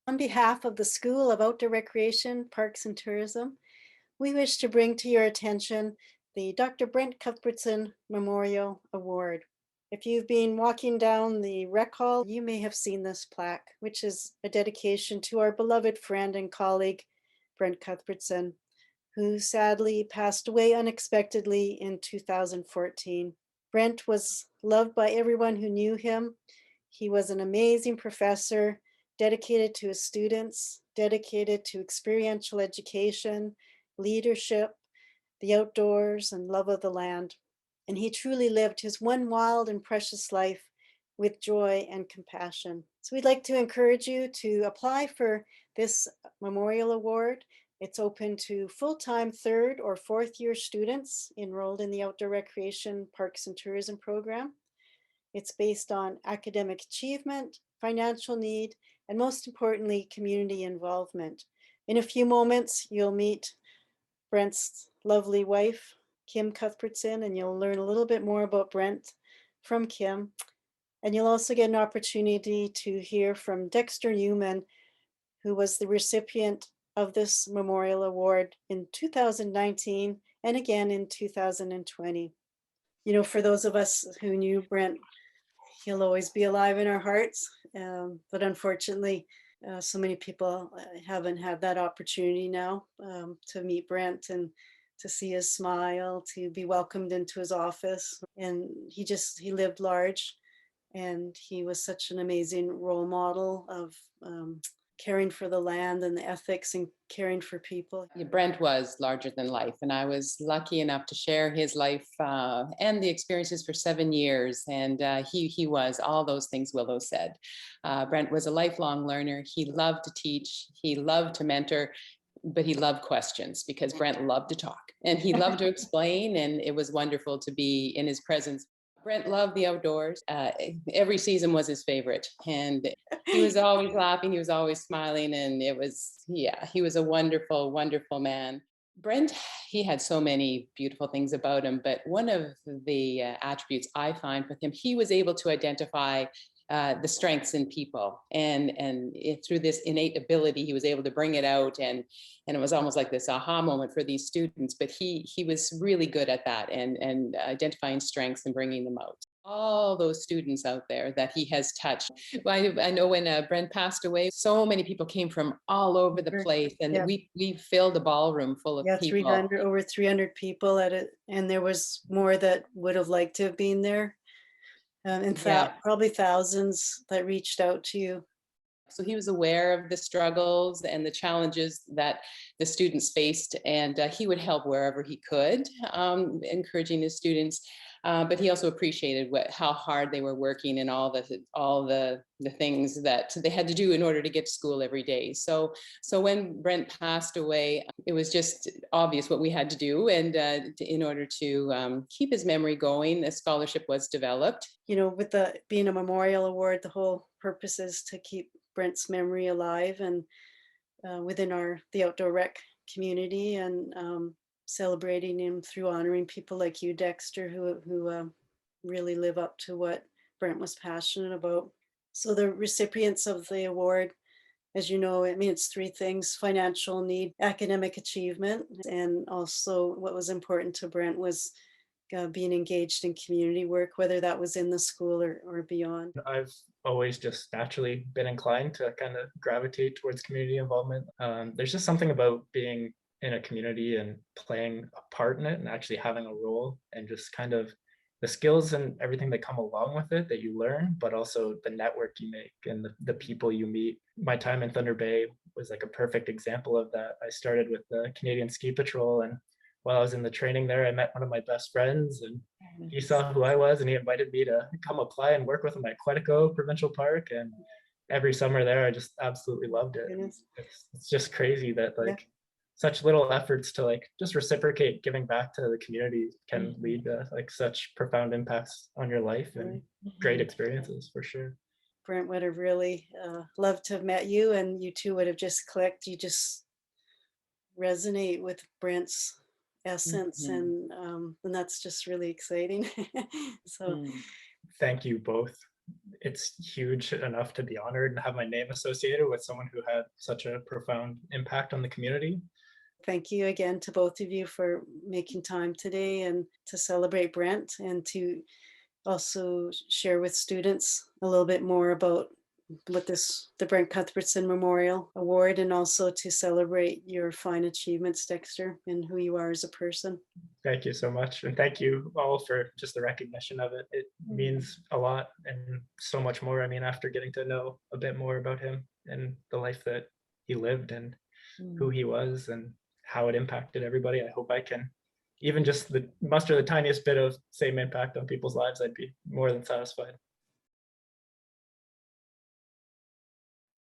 On behalf of the School of Outdoor Recreation, Parks and Tourism, we wish to bring to your attention the Dr. Brent Cuthbertson Memorial Award. If you've been walking down the rec hall, you may have seen this plaque, which is a dedication to our beloved friend and colleague, Brent Cuthbertson, who sadly passed away unexpectedly in 2014. Brent was loved by everyone who knew him. He was an amazing professor, dedicated to his students, dedicated to experiential education, leadership, the outdoors, and love of the land. And he truly lived his one wild and precious life with joy and compassion. So we'd like to encourage you to apply for this Memorial Award. It's open to full-time third or fourth year students enrolled in the Outdoor Recreation, Parks and Tourism program. It's based on academic achievement, financial need, and most importantly, community involvement. In a few moments, you'll meet Brent's lovely wife, Kim Cuthbertson, and you'll learn a little bit more about Brent from Kim. And you'll also get an opportunity to hear from Dexter Newman, who was the recipient of this Memorial Award in 2019 and again in 2020. You know, for those of us who knew Brent, he'll always be alive in our hearts. But unfortunately, so many people haven't had that opportunity now to meet Brent and to see his smile, to be welcomed into his office. And he lived large, and he was such an amazing role model of caring for the land and the ethics and caring for people. Yeah, Brent was larger than life, and I was lucky enough to share his life and the experiences for 7 years. And he was all those things Willow said. Brent was a lifelong learner. He loved to teach. He loved to mentor, but he loved questions because Brent loved to talk and he loved to explain. And it was wonderful to be in his presence. Brent loved the outdoors. Every season was his favorite, and he was always laughing. He was always smiling, and yeah, he was a wonderful, wonderful man. Brent, he had so many beautiful things about him, but one of the attributes I find with him, he was able to identify the strengths in people, and through this innate ability, he was able to bring it out, and it was almost like this aha moment for these students. But he was really good at that, and identifying strengths and bringing them out. All those students out there that he has touched. I know when Brent passed away, so many people came from all over the Sure. place, and Yeah. we filled a ballroom full of Yeah, people. 300, over 300 people at it, and there was more that would have liked to have been there. In Yeah. fact, probably thousands that reached out to you. So he was aware of the struggles and the challenges that the students faced, and he would help wherever he could, encouraging his students. But he also appreciated how hard they were working and all the things that they had to do in order to get to school every day. So when Brent passed away, it was just obvious what we had to do, and in order to keep his memory going, a scholarship was developed. You know, with the being a memorial award, the whole purpose is to keep Brent's memory alive and within the outdoor rec community, and celebrating him through honoring people like you, Dexter, who really live up to what Brent was passionate about. So the recipients of the award, as you know, I mean, it's three things: financial need, academic achievement, and also what was important to Brent was being engaged in community work, whether that was in the school or beyond. I've always just naturally been inclined to kind of gravitate towards community involvement. There's just something about being in a community and playing a part in it and actually having a role, and just kind of the skills and everything that come along with it that you learn, but also the network you make and the people you meet. My time in Thunder Bay was like a perfect example of that. I started with the Canadian Ski Patrol, and while I was in the training there, I met one of my best friends, and he saw who I was, and he invited me to come apply and work with him at Quetico Provincial Park. And every summer there, I just absolutely loved it. And Goodness. it's just crazy that Yeah. like such little efforts to like just reciprocate giving back to the community can Mhm. lead to like such profound impacts on your life and Right. great experiences for sure. Brent would have really loved to have met you, and you two would have just clicked. You just resonate with Brent's essence, Mhm. and that's just really exciting. So Mhm. Thank you both it's huge enough to be honored and have my name associated with someone who had such a profound impact on the community. Thank you again to both of you for making time today and to celebrate Brent, and to also share with students a little bit more about what the Brent Cuthbertson Memorial Award, and also to celebrate your fine achievements, Dexter, and who you are as a person. Thank you so much. And thank you all for just the recognition of it. It means a lot and so much more. I mean, after getting to know a bit more about him and the life that he lived and who he was and how it impacted everybody, I hope I can even just muster the tiniest bit of same impact on people's lives. I'd be more than satisfied.